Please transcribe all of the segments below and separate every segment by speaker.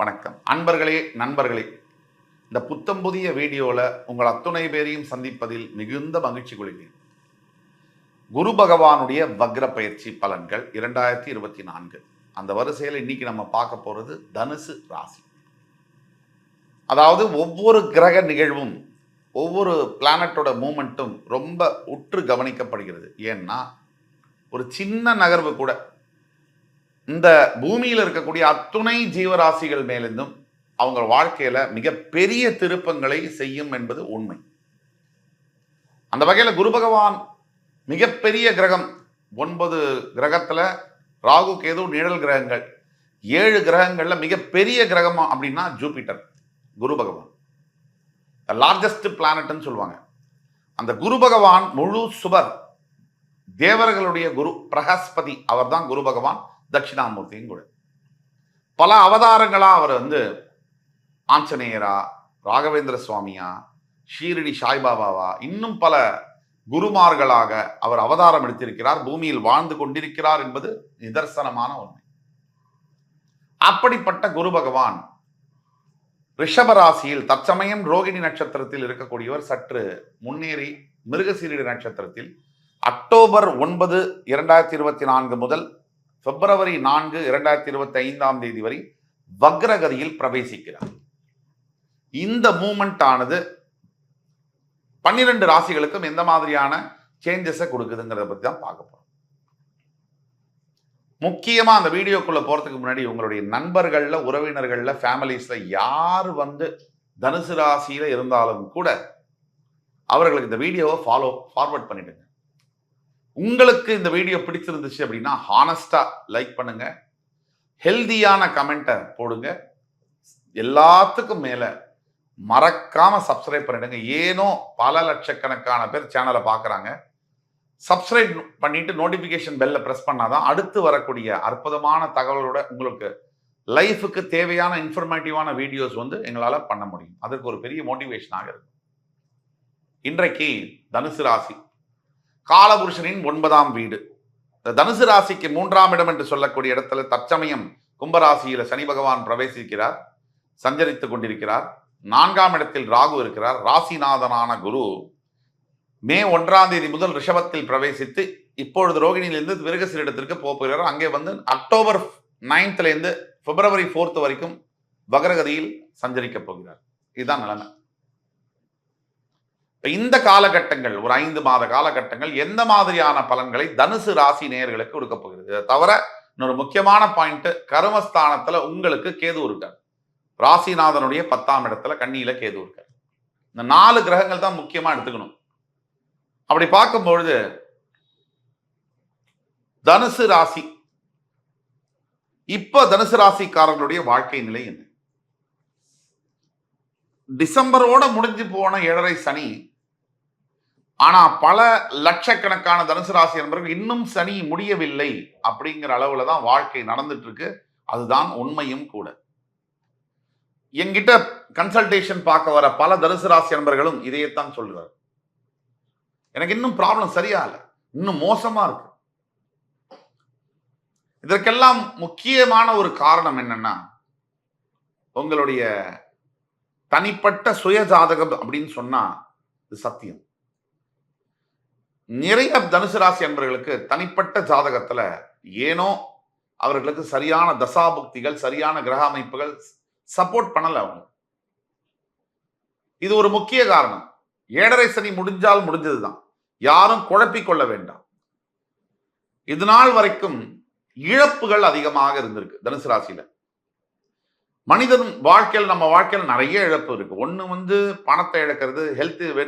Speaker 1: வணக்கம் அன்பர்களே, நண்பர்களே. இந்த புத்தம் புதிய வீடியோவில் உங்கள் அத்துணை பேரையும் சந்திப்பதில் மிகுந்த மகிழ்ச்சி கொள்கிறேன். குரு பகவானுடைய வக்ர பயிற்சி பலன்கள் 2024 அந்த வரிசையில் இன்னைக்கு நம்ம பார்க்க போறது தனுசு ராசி. அதாவது ஒவ்வொரு கிரக நிகழ்வும் ஒவ்வொரு பிளானட்டோட மூமெண்ட்டும் ரொம்ப உற்று கவனிக்கப்படுகிறது. ஏன்னா ஒரு சின்ன நகர்வு கூட இந்த பூமியில் இருக்கக்கூடிய அத்துணை ஜீவராசிகள் மேலிருந்தும் அவங்க வாழ்க்கையில மிகப்பெரிய திருப்பங்களை செய்யும் என்பது உண்மை. அந்த வகையில் குரு பகவான் மிகப்பெரிய கிரகம். 9 கிரகத்துல ராகு கேது நிழல் கிரகங்கள். 7 கிரகங்கள்ல மிகப்பெரிய கிரகம் அப்படின்னா ஜூபிட்டர், குரு பகவான் லார்ஜஸ்ட் பிளானட்னு சொல்லுவாங்க. அந்த குரு பகவான் முழு சுபர், தேவர்களுடைய குரு பிரகஸ்பதி, அவர் தான் குரு பகவான், தட்சிணாமூர்த்தியும் கூட. பல அவதாரங்களா அவர் ஆஞ்சநேயரா, ராகவேந்திர சுவாமியா, ஷீரடி சாய்பாபாவா, இன்னும் பல குருமார்களாக அவர் அவதாரம் எடுத்திருக்கிறார், பூமியில் வாழ்ந்து கொண்டிருக்கிறார் என்பது நிதர்சனமான உண்மை. அப்படிப்பட்ட குரு பகவான் ரிஷபராசியில் தற்சமயம் ரோகிணி நட்சத்திரத்தில் இருக்கக்கூடியவர் சற்று முன்னேறி மிருகசீரிட நட்சத்திரத்தில் அக்டோபர் 9, 2024 முதல் பிப்ரவரி 4, 2025 வரை வக்ரகதியில் பிரவேசிக்கிறார். இந்த மூமெண்ட் ஆனது 12 ராசிகளுக்கும் எந்த மாதிரியான சேஞ்சஸை கொடுக்குதுங்கிறத பத்தி தான் பார்க்க போறோம். முக்கியமா அந்த வீடியோக்குள்ள போறதுக்கு முன்னாடி உங்களுடைய நண்பர்கள்ல, உறவினர்கள்ல, ஃபேமிலிஸ்ல யார் தனுசு ராசியில இருந்தாலும் கூட அவர்களுக்கு இந்த வீடியோவை ஃபார்வர்ட் பண்ணிடுங்க. உங்களுக்கு இந்த வீடியோ பிடிச்சிருந்துச்சு அப்படின்னா ஹானஸ்டா லைக் பண்ணுங்க, ஹெல்தியான கமெண்ட்டை போடுங்க, எல்லாத்துக்கும் மேல மறக்காம சப்ஸ்கிரைப் பண்ணிடுங்க. ஏனோ பல லட்சக்கணக்கான பேர் சேனலை பார்க்குறாங்க. சப்ஸ்கிரைப் பண்ணிட்டு நோட்டிபிகேஷன் பெல்ல பிரஸ் பண்ணாதான் அடுத்து வரக்கூடிய அற்புதமான தகவலோட உங்களுக்கு லைஃபுக்கு தேவையான இன்ஃபர்மேட்டிவான வீடியோஸ் எங்களால பண்ண முடியும். அதற்கு ஒரு பெரிய மோட்டிவேஷனாக இருக்கு. இன்றைக்கு தனுசு ராசி காலபுருஷனின் 9ஆம் வீடு. தனுசு ராசிக்கு 3ஆம் இடம் என்று சொல்லக்கூடிய இடத்துல தற்சமயம் கும்பராசியில சனி பகவான் பிரவேசிக்கிறார், சஞ்சரித்துக் கொண்டிருக்கிறார். 4ஆம் இடத்தில் ராகு இருக்கிறார். ராசிநாதனான குரு மே 1ஆம் தேதி முதல் ரிஷபத்தில் பிரவேசித்து இப்பொழுது ரோகிணியிலிருந்து மிருகசீரிடத்திற்கு போகிறார். அங்கே அக்டோபர் 9 பிப்ரவரி 4 வரைக்கும் வக்ரகதியில் சஞ்சரிக்க போகிறார். இதுதான் நிலைமை. இந்த காலகட்டங்கள் ஒரு 5 மாத காலகட்டங்கள் எந்த மாதிரியான பலன்களை தனுசு ராசி நேயர்களுக்கு கொடுக்க போகிறது. இதை தவிர இன்னொரு முக்கியமான பாயிண்ட், கர்மஸ்தானத்துல உங்களுக்கு கேது இருக்கார். ராசிநாதனுடைய 10ஆம் இடத்துல கன்னியில கேது இருக்கார். இந்த 4 கிரகங்கள் தான் முக்கியமா எடுத்துக்கணும். அப்படி பார்க்கும்பொழுது தனுசு ராசி, இப்ப தனுசு ராசிக்காரர்களுடைய வாழ்க்கை நிலை என்ன? டிசம்பரோட முடிஞ்சு போன 7.5 சனி, ஆனா பல லட்சக்கணக்கான தனுசு ராசி நண்பர்கள் இன்னும் சனி முடியவில்லை அப்படிங்கிற அளவுல தான் வாழ்க்கை நடந்துட்டு இருக்கு. அதுதான் உண்மையும் கூட. என்கிட்ட கன்சல்டேஷன் பார்க்க வர பல தனுசு ராசி நண்பர்களும் இதையத்தான் சொல்றாரு. எனக்கு இன்னும் ப்ராப்ளம் சரியா இல்லை, இன்னும் மோசமா இருக்கு. இதற்கெல்லாம் முக்கியமான ஒரு காரணம் என்னன்னா, உங்களுடைய தனிப்பட்ட சுய ஜாதகம் அப்படின்னு சொன்னா இது சத்தியம். நிறைய தனுசு ராசி அன்பர்களுக்கு தனிப்பட்ட ஜாதகத்துல ஏனோ அவர்களுக்கு சரியான தசாபுக்திகள், சரியான கிரக அமைப்புகள் சப்போர்ட் பண்ணல. அவங்க இது ஒரு முக்கிய காரணம். 7.5 சனி முடிஞ்சால் முடிஞ்சதுதான், யாரும் குழப்பிக் கொள்ள வேண்டாம். இது நாள் வரைக்கும் இழப்புகள் அதிகமாக இருந்திருக்கு தனுசு ராசியில. மனிதன் வாழ்க்கையில், நம்ம வாழ்க்கையில் நிறைய இழப்பு இருக்கு. ஒண்ணு பணத்தை இழக்கிறது,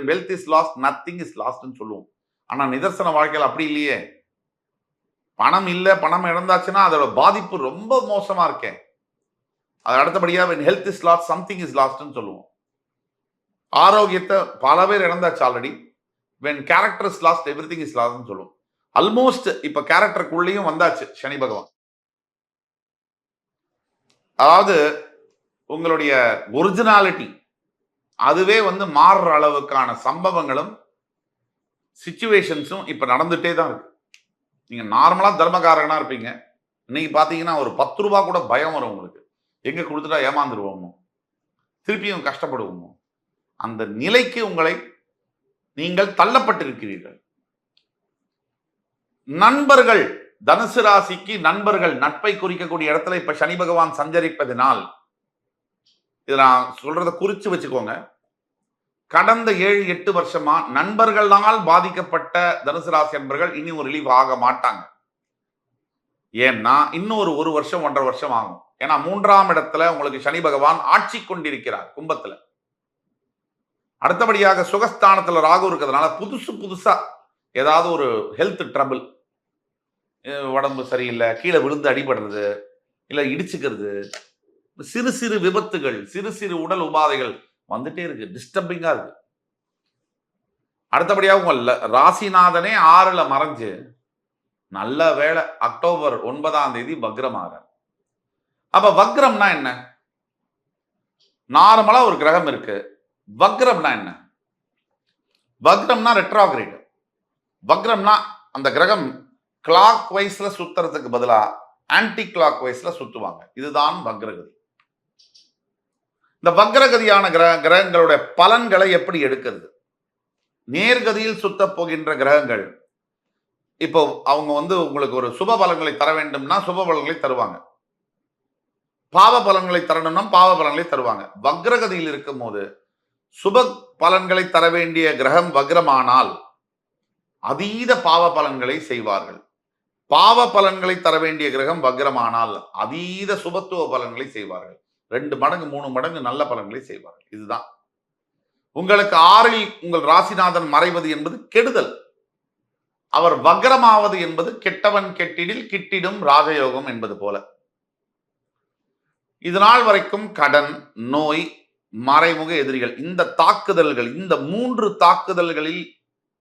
Speaker 1: wealth is lost, nothing is லாஸ்ட்னு சொல்லுவோம். ஆனா நிதர்சன வாழ்க்கையில் அப்படி இல்லையே. பணம் இல்லை, பணம் இழந்தாச்சுன்னா அதோட பாதிப்பு ரொம்ப மோசமா இருக்கேன். அது அடுத்தபடியா health is lost, something is லாஸ்ட்னு சொல்லுவோம். ஆரோக்கியத்தை பல பேர் இழந்தாச்சு already. When character is lost, everything is லாஸ்ட்னு சொல்லுவோம். ஆல்மோஸ்ட் இப்ப கேரக்டருக்குள்ளேயும் வந்தாச்சு சனி பகவான். அதாவது உங்களுடைய ஒரிஜினாலிட்டி அதுவே மாறுற அளவுக்கான சம்பவங்களும் சிச்சுவேஷன்ஸும் இப்ப நடந்துட்டே தான் இருக்கு. நீங்க நார்மலா தர்மகாரகனா இருப்பீங்க, இன்னைக்கு பாத்தீங்கன்னா ஒரு 10 ரூபாய் கூட பயம் வரும் உங்களுக்கு. எங்க கொடுத்துட்டா ஏமாந்துருவோமோ, திருப்பியும் கஷ்டப்படுவோமோ, அந்த நிலைக்கு உங்களை நீங்கள் தள்ளப்பட்டிருக்கிறீர்கள். நண்பர்கள், தனுசு ராசிக்கு நண்பர்கள், நட்பை குறிக்கக்கூடிய இடத்துல இப்ப சனி பகவான் சஞ்சரிப்பதனால், இதை நான் சொல்றத குறிச்சு வச்சுக்கோங்க. கடந்த 7-8 வருஷமா நண்பர்களால் பாதிக்கப்பட்ட தனுசு ராசி நண்பர்கள் இனி ஒரு ரிலீவ் ஆக மாட்டாங்க. ஏன்னா இன்னும் ஒரு வருஷம் 1.5 வருஷம் ஆகும். ஏன்னா 3ஆம் இடத்துல உங்களுக்கு சனி பகவான் ஆட்சி கொண்டிருக்கிறார் கும்பத்துல. அடுத்தபடியாக சுகஸ்தானத்துல ராகு இருக்கிறதுனால புதுசா ஏதாவது ஒரு ஹெல்த் ட்ரபிள், உடம்பு சரியில்லை, கீழே விழுந்து அடிபடுறது, இல்ல இடிச்சுக்கிறது, சிறு சிறு விபத்துகள், சிறு சிறு உடல் உபாதைகள் வந்துட்டே இருக்கு. டிஸ்டர்பிங்கா இருக்கு. அடுத்தபடியாக உங்க ராசிநாதனே 6ல மறைஞ்சு, நல்ல வேளை அக்டோபர் 9ஆம் தேதி வக்ரமாக. அப்ப வக்ரம்னா என்ன? நார்மலா ஒரு கிரகம் இருக்கு. வக்ரம்னா என்ன? வக்ரம்னா ரெட்ரோகிரேட். வக்ரம்னா அந்த கிரகம் கிளாக் வைஸ்ல சுத்துறதுக்கு பதிலா ஆன்டி கிளாக் வைஸ்ல சுத்துவாங்க. இதுதான் வக்ரகதி. இந்த வக்ரகதியான கிரகங்களுடைய பலன்களை எப்படி எடுக்கிறது? நேர்கதியில் சுத்த போகின்ற கிரகங்கள் இப்போ அவங்க உங்களுக்கு ஒரு சுப பலன்களை தர வேண்டும்னா சுப பலன்களை தருவாங்க, பாவ பலன்களை தரணும்னா பாவ பலன்களை தருவாங்க. வக்ரகதியில் இருக்கும் போது சுப பலன்களை தர வேண்டிய கிரகம் வக்ரமானால் அதீத பாவ பலன்களை செய்வார்கள். பாவ பலன்களை தர வேண்டிய கிரகம் வக்ரமானால் அதீத சுபத்துவ பலன்களை செய்வார்கள். 2 மடங்கு 3 மடங்கு நல்ல பலன்களை செய்வார்கள். இதுதான் உங்களுக்கு 6ல் உங்கள் ராசிநாதன் மறைவது என்பது கெடுதல். அவர் வக்ரமாவது என்பது கெட்டவன் கெட்டிடில் கிட்டிடும் ராஜயோகம் என்பது போல. இதனால் வரைக்கும் கடன், நோய், மறைமுக எதிரிகள், இந்த தாக்குதல்கள், இந்த 3 தாக்குதல்களில்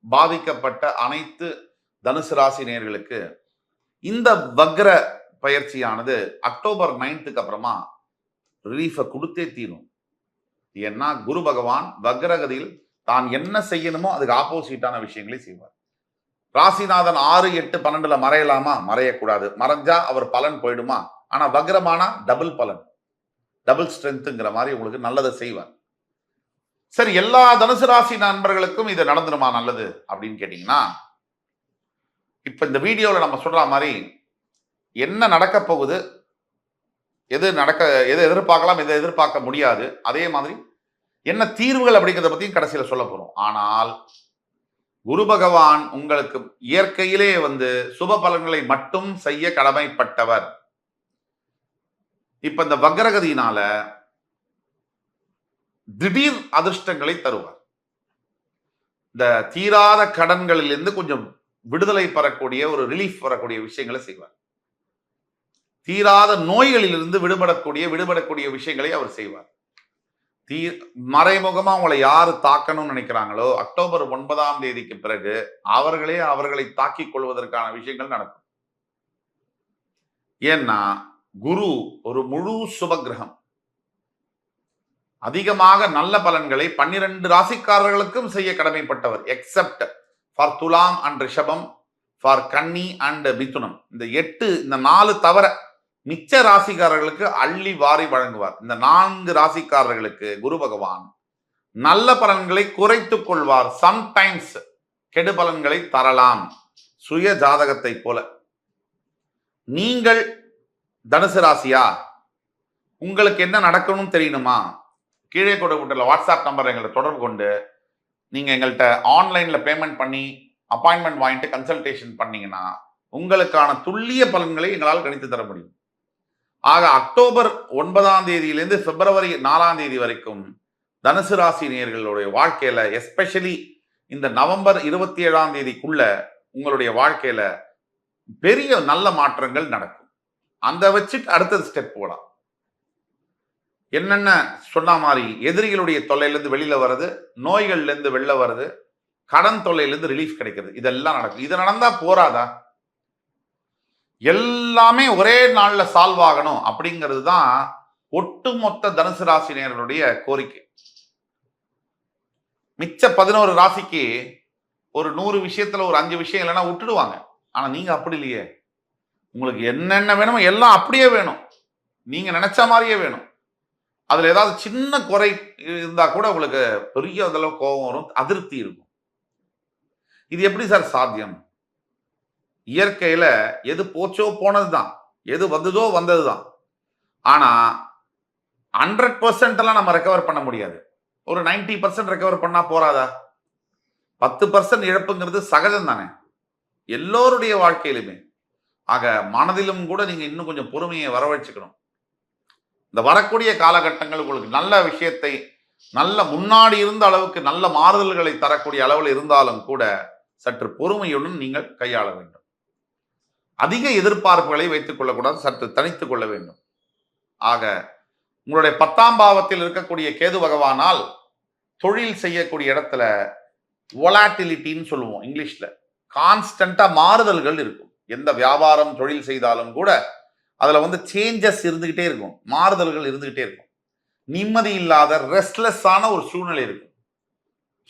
Speaker 1: பாதிக்கப்பட்ட அனைத்து தனுசு ராசி நேயர்களுக்கு இந்த வக்ர பயிற்சியானது அக்டோபர் 9க்கு அப்புறமா ரிலீஃபை கொடுத்தே தீரும். ஏன்னா குரு பகவான் வக்ரகதியில் தான் என்ன செய்யணுமோ அதுக்கு ஆப்போசிட்டான விஷயங்களை செய்வார். ராசிநாதன் 6, 8, 12ல மறையலாமா? மறையக்கூடாது. மறைஞ்சா அவர் பலன் போயிடுமா? ஆனா வக்ரமானா டபுள் பலன், டபுள் ஸ்ட்ரென்த்ங்கிற மாதிரி உங்களுக்கு நல்லதை செய்வார். சரி, எல்லா தனுசு ராசி நண்பர்களுக்கும் இது நடந்துருமா நல்லது அப்படின்னு கேட்டீங்கன்னா, இப்ப இந்த வீடியோல நம்ம சொல்ற மாதிரி என்ன நடக்க போகுது, எது எதிர்பார்க்கலாம், எதை எதிர்பார்க்க முடியாது, அதே மாதிரி என்ன தீர்வுகள் அப்படிங்கிறத பத்தியும் கடைசியில சொல்ல போறோம். ஆனால் குரு பகவான் உங்களுக்கு இயற்கையிலே சுப பலன்களை மட்டும் செய்ய கடமைப்பட்டவர். இப்ப இந்த வக்ரகதியினால திடீர் அதிர்ஷ்டங்களை தருவார். இந்த தீராத கடன்களிலிருந்து கொஞ்சம் விடுதலை பெறக்கூடிய ஒரு ரிலீஃப் வரக்கூடிய விஷயங்களை செய்வார். தீராத நோய்களிலிருந்து விடுபடக்கூடிய விஷயங்களை அவர் செய்வார். மறைமுகமா உங்களை யாரு தாக்கணும்னு நினைக்கிறாங்களோ அக்டோபர் 9ஆம் தேதிக்கு பிறகு அவர்களை தாக்கிக் கொள்வதற்கான விஷயங்கள் நடக்கும். ஏன்னா குரு ஒரு முழு சுபகிரகம். அதிகமாக நல்ல பலன்களை 12 ராசிக்காரர்களுக்கும் செய்ய கடமைப்பட்டவர். எக்ஸப்ட் ஃபார் துலாம் அண்ட் ரிஷபம், ஃபார் கன்னி அண்ட் மிதுனம். இந்த 4 தவிர மிச்ச ராசிக்காரர்களுக்கு அள்ளி வாரி வழங்குவார். இந்த 4 ராசிக்காரர்களுக்கு குரு பகவான் நல்ல பலன்களை குறைத்துக் கொள்வார். சம்டைம்ஸ் கெடு பலன்களை தரலாம், சுய ஜாதகத்தை போல. நீங்கள் தனுசு ராசியா? உங்களுக்கு என்ன நடக்கணும்னு தெரியணுமா? கீழே கொடுக்கப்பட்டுள்ள வாட்ஸ்அப் நம்பர் எங்கள்கிட்ட தொடர்பு கொண்டு நீங்க எங்கள்கிட்ட ஆன்லைன்ல பேமெண்ட் பண்ணி அப்பாயின்மெண்ட் வாங்கிட்டு கன்சல்டேஷன் பண்ணீங்கன்னா உங்களுக்கான துல்லிய பலன்களை எங்களால் கணித்து தர முடியும். ஆக அக்டோபர் 9ஆம் தேதியிலிருந்து பிப்ரவரி 4ஆம் தேதி வரைக்கும் தனுசு ராசி நேயர்களுடைய வாழ்க்கையில, எஸ்பெஷலி இந்த நவம்பர் 27ஆம் தேதிக்குள்ள உங்களுடைய வாழ்க்கையில பெரிய நல்ல மாற்றங்கள் நடக்கும். அந்த வச்சுட்டு அடுத்தது ஸ்டெப் போலாம். என்னென்ன சொன்ன மாதிரி எதிரிகளுடைய தொல்லையிலிருந்து வெளியில வருது, நோய்கள்ல இருந்து வெளில வருது, கடன் தொல்லையிலிருந்து ரிலீஃப் கிடைக்கிறது. இதெல்லாம் நடக்கும். இது நடந்தா போராதா? எல்லாமே ஒரே நாள்ல சால்வ் ஆகணும் அப்படிங்கிறது தான் ஒட்டுமொத்த தனுசு ராசி நேயர்களுடைய கோரிக்கை. மிச்ச 11 ராசிக்கு ஒரு 100 விஷயத்துல ஒரு 5 விஷயம் இல்லைன்னா விட்டுடுவாங்க. ஆனா நீங்க அப்படி இல்லையே. உங்களுக்கு என்னென்ன வேணுமோ எல்லாம் அப்படியே வேணும். நீங்க நினைச்ச மாதிரியே வேணும். அதுல ஏதாவது சின்ன குறை இருந்தா கூட உங்களுக்கு பெரிய அளவு கோபம் வரும், அதிருப்தி இருக்கும். இது எப்படி சார் சாத்தியம்? இயற்கையில எது போச்சோ போனதுதான், எது வந்ததோ வந்ததுதான். ஆனா 100% எல்லாம் நம்ம ரெக்கவர் பண்ண முடியாது. ஒரு 90% ரெக்கவர் பண்ணா போறாதா? 10% இழப்புங்கிறது சகஜம் தானே, எல்லோருடைய வாழ்க்கையிலுமே. ஆக மனதிலும் கூட நீங்க இன்னும் கொஞ்சம் பொறுமையை வரவழைச்சுக்கணும். இந்த வரக்கூடிய காலகட்டங்கள் உங்களுக்கு நல்ல விஷயத்தை, நல்ல முன்னாடி இருந்த அளவுக்கு நல்ல மாறுதல்களை தரக்கூடிய அளவில் இருந்தாலும் கூட சற்று பொறுமையுடன் நீங்கள் கையாள வேண்டும். அதிக எதிர்பார்ப்புகளை வைத்துக் கொள்ளக்கூடாது, சற்று தனித்துக் கொள்ள வேண்டும். ஆக உங்களுடைய 10ஆம் பாவத்தில் இருக்கக்கூடிய கேது பகவானால் தொழில் செய்யக்கூடிய இடத்துல வொலாட்டிலிட்டின்னு சொல்லுவோம் இங்கிலீஷ்ல, கான்ஸ்டன்டா மாறுதல்கள் இருக்கும். எந்த வியாபாரம் தொழில் செய்தாலும் கூட அதுல சேஞ்சஸ் இருந்துகிட்டே இருக்கும், மாறுதல்கள் இருந்துகிட்டே இருக்கும். நிம்மதி இல்லாத ரெஸ்ட்லெஸ்ஸான ஒரு சூழ்நிலை இருக்கும்.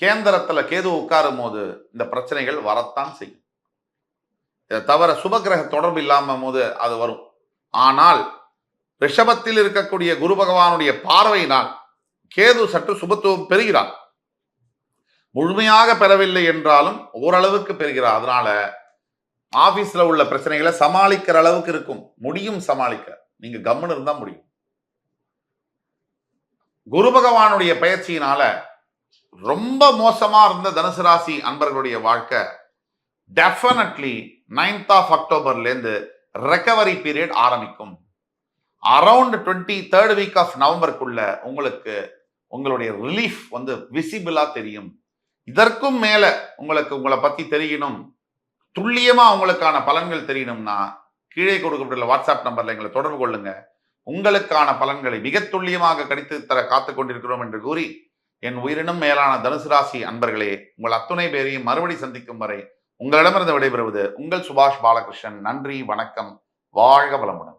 Speaker 1: கேந்திரத்துல கேது உட்காரும் போது இந்த பிரச்சனைகள் வரத்தான் செய்யும். இதை தவிர சுபகிரக தொடர்பு இல்லாம போது அது வரும். ஆனால் ரிஷபத்தில் இருக்கக்கூடிய குரு பகவானுடைய பார்வையினால் கேது சற்று சுபத்துவம் பெறுகிறார். முழுமையாக பெறவில்லை என்றாலும் ஓரளவுக்கு பெறுகிறார். அதனால ஆபீஸ்ல உள்ள பிரச்சனைகளை சமாளிக்கிற அளவுக்கு இருக்கும், முடியும் சமாளிக்க. நீங்க கம்முன்னு இருந்தா முடியும். குரு பகவானுடைய பயிற்சியினால ரொம்ப மோசமா இருந்த தனுசு ராசி அன்பர்களுடைய வாழ்க்கை டெஃபினெட்லி 9th of Octoberல இருந்து ரெக்கவரி பீரியட் ஆரம்பிக்கும். அரௌண்ட் 23rd week of நவம்பருக்குள்ள உங்களுக்கு உங்களுடைய ரிலீஃப் விசிபிளா தெரியும். இதற்கும் மேல உங்களுக்கு உங்களை பத்தி தெரியணும், துல்லியமா உங்களுக்கான பலன்கள் தெரியணும்னா கீழே கொடுக்கப்பட்டுள்ள வாட்ஸ்அப் நம்பர்ல எங்களை தொடர்பு கொள்ளுங்க. உங்களுக்கான பலன்களை மிக துல்லியமாக கணித்து தர காத்துக் கொண்டிருக்கிறோம் என்று கூறி, என் உயிரினும் மேலான தனுசு ராசி அன்பர்களே, உங்கள் அத்துணை பேரையும் மறுபடி சந்திக்கும் வரை உங்களிடமிருந்து விடைபெறுவது உங்கள் சுபாஷ் பாலகிருஷ்ணன். நன்றி, வணக்கம், வாழ்க வளமுடன்.